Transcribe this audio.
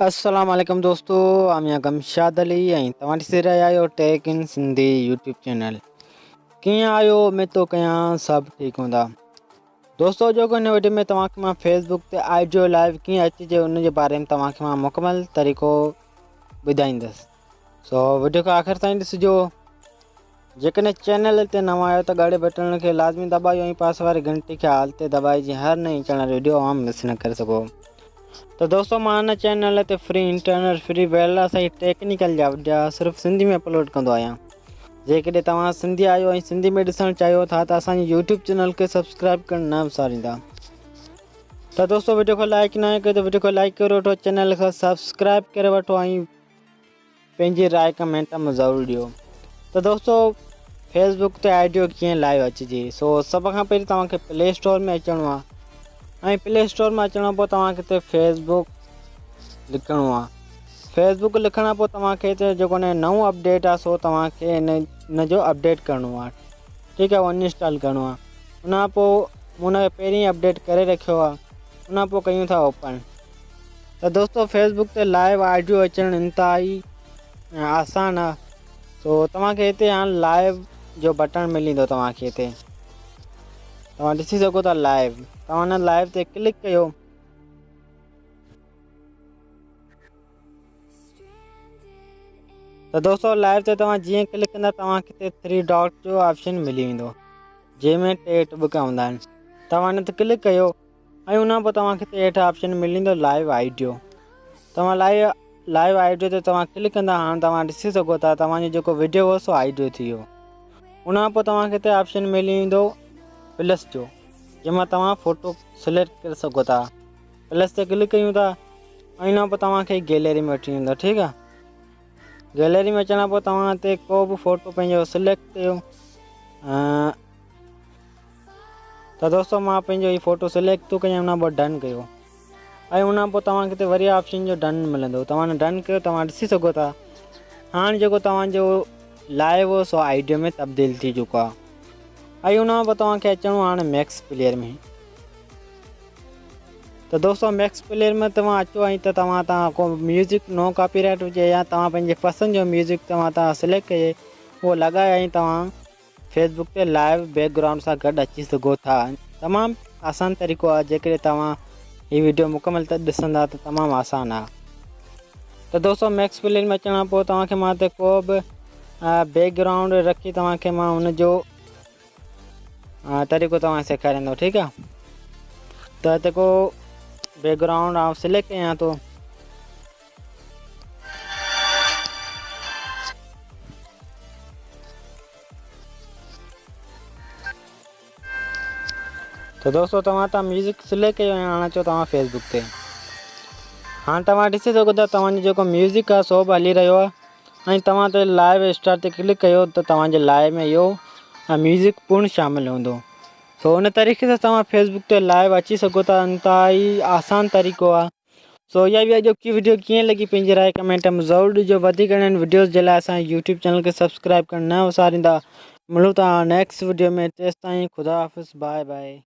अस्सलाम वालेकुम दोस्तों, आमिया गमशाद अली ऐं तव्हां ॾिसी रहिया आहियो टेक इन सिंधी यूट्यूब चैनल। कीअं आहियो? मैं तो कयां सभु ठीकु हूंदा। दोस्तों जेको हिन वीडियो में तव्हांखे मां फेसबुक ते ऑडियो लाइव कीअं अचिजे उन जे बारे में तव्हांखे मां मुकमल तरीक़ो ॿुधाईंदुसि। सो वीडियो खे आख़िर ताईं ॾिसिजो। जेकॾहिं चैनल ते नवां आहियो त ॻाढ़े बटन खे लाज़मी दॿायो ऐं पासे वारी घंटी खे हाल ते दॿाए जीअं हर नई चैनल वीडियो आम मिस न करे सघो। तो दोस्तों मां हिन चैनल ते फ्री इंटरनेट फ्री वायरलेस ऐं टेक्निकल जा वीडियो सिर्फ़ु सिंधी में अपलोड कंदो आहियां। जेकॾहिं तव्हां सिंधी आहियो ऐं सिंधी में ॾिसणु चाहियो था त असांजे यूट्यूब चैनल खे सब्सक्राइब करणु न विसारींदा। तो दोस्तों वीडियो को लाइक न कयो त वीडियो को लाइक करे वठो, चैनल खे सब्सक्राइब करे वठो ऐं पंहिंजी राय कमेंट में ज़रूरु ॾियो। तो दोस्तों फेसबुक ते ऑडियो कीअं लाइव अचिजे। सो सभ खां पहिरीं तव्हांखे प्ले स्टोर में अचिणो आहे ऐं प्ले स्टोर में अचण खां पोइ तव्हांखे हिते फेसबुक लिखणो आहे। फेसबुक लिखण खां पोइ तव्हांखे हिते जेको नओं अपडेट आहे सो तव्हांखे इन जो अपडेट करिणो आहे। ठीकु आहे, उहो इंस्टॉल करिणो आहे। उन खां पोइ हुन खे पहिरीं अपडेट करे रखियो आहे, उन खां पोइ कयूं था ओपन। त दोस्तों फेसबुक ते लाइव ऑडियो अचणु इंतिहाई आसान आहे। सो तव्हांखे हिते हाणे लाइव जो बटन मिलींदो। तव्हांखे हिते तव्हां ॾिसी सघो था लाइव। तव्हां हिन लाइव ते क्लिक कयो। तो दोस्तों लाइव ते तव्हां जीअं क्लिक कंदा तव्हांखे हिते 3 डॉट जो ऑप्शन मिली वेंदो जंहिंमें 3 टुॿिका हूंदा आहिनि। तव्हां हिन ते क्लिक कयो ऐं उन खां पोइ तव्हांखे हिते हेठि ऑप्शन मिलींदो लाइव ऑडियो। तव्हां लाइव ऑडियो ते तव्हां क्लिक कंदा। हाणे तव्हां ॾिसी सघो था तव्हांजो जेको वीडियो हो सो ऑडियो थी वियो। उन खां पोइ तव्हांखे हिते ऑप्शन मिली वेंदो प्लस जो, जंहिंमां तव्हां फ़ोटो सिलेक्ट करे सघो था। प्लस ते क्लिक कयूं था ऐं उन खां पोइ तव्हांखे गैलरी में वठी वेंदो। ठीकु आहे, गैलरी में अचण खां पोइ तव्हां हिते को बि फ़ोटो पंहिंजो सिलेक्ट कयो। त दोस्तों मां पंहिंजो ही फ़ोटो सिलेक्ट थो कयां, उन खां पोइ डन कयो ऐं उन खां पोइ तव्हांखे हिते वरी ऑप्शन जो डन मिलंदो। तव्हां डन कयो, तव्हां ॾिसी सघो था हाणे जेको तव्हांजो लाइव हो सो ऑडियो में तब्दील थी चुको आहे ऐं उन खां पोइ तव्हांखे अचिणो हाणे मैक्स प्लेयर में। तो दोस्तों मैक्स प्लेयर में तव्हां अचो ऐं त तव्हां को म्यूज़िक नो कॉपीराइट हुजे या तव्हां पंहिंजे पसंदि जो म्यूज़िक तव्हां सिलेक्ट कजे उहो लॻाए ऐं तव्हां फेसबुक ते लाइव बैकग्राउंड सां गॾु अची सघो था। तमामु आसान तरीक़ो आहे। जेकॾहिं तव्हां हीअ वीडियो मुकमल त ॾिसंदा त तमामु आसान आहे। तो दोस्तों मैक्स प्लेयर में अचण खां पोइ तव्हांखे मां हिते को बि बैकग्राउंड रखी तव्हांखे मां हुनजो तरीक़ो तव्हां सेखारींदो। ठीकु आहे, त हिते को बैकग्राउंड आउं सिलेक्ट कयां थो। तो दोस्तों तव्हां म्यूज़िक सिलेक्ट कयो ऐं हाणे अचो तव्हां फेसबुक ते। हाणे तव्हां ॾिसी सघो था तव्हांजो जेको म्यूज़िक आहे सो बि हली रहियो आहे ऐं तव्हां ते लाइव स्टार्ट ते क्लिक कयो त तव्हांजे लाइव में इहो म्यूज़िक पूर्ण शामिलु हूंदो। सो उन तरीक़े सां तव्हां फेसबुक ते लाइव अची सघो था। इंतिहाई आसान तरीक़ो आहे। सो इहा बि अॼोकी वीडियो कीअं लॻी पंहिंजी राय कमेंट में ज़रूरु ॾिजो। वधीक नयुनि वीडियोज़ जे लाइ असांजे यूट्यूब चैनल खे सब्सक्राइब करणु न विसारींदा। मिलूं था नेक्स्ट वीडियो में, तेसिताईं ख़ुदा हाफ़िज़, बाय बाय।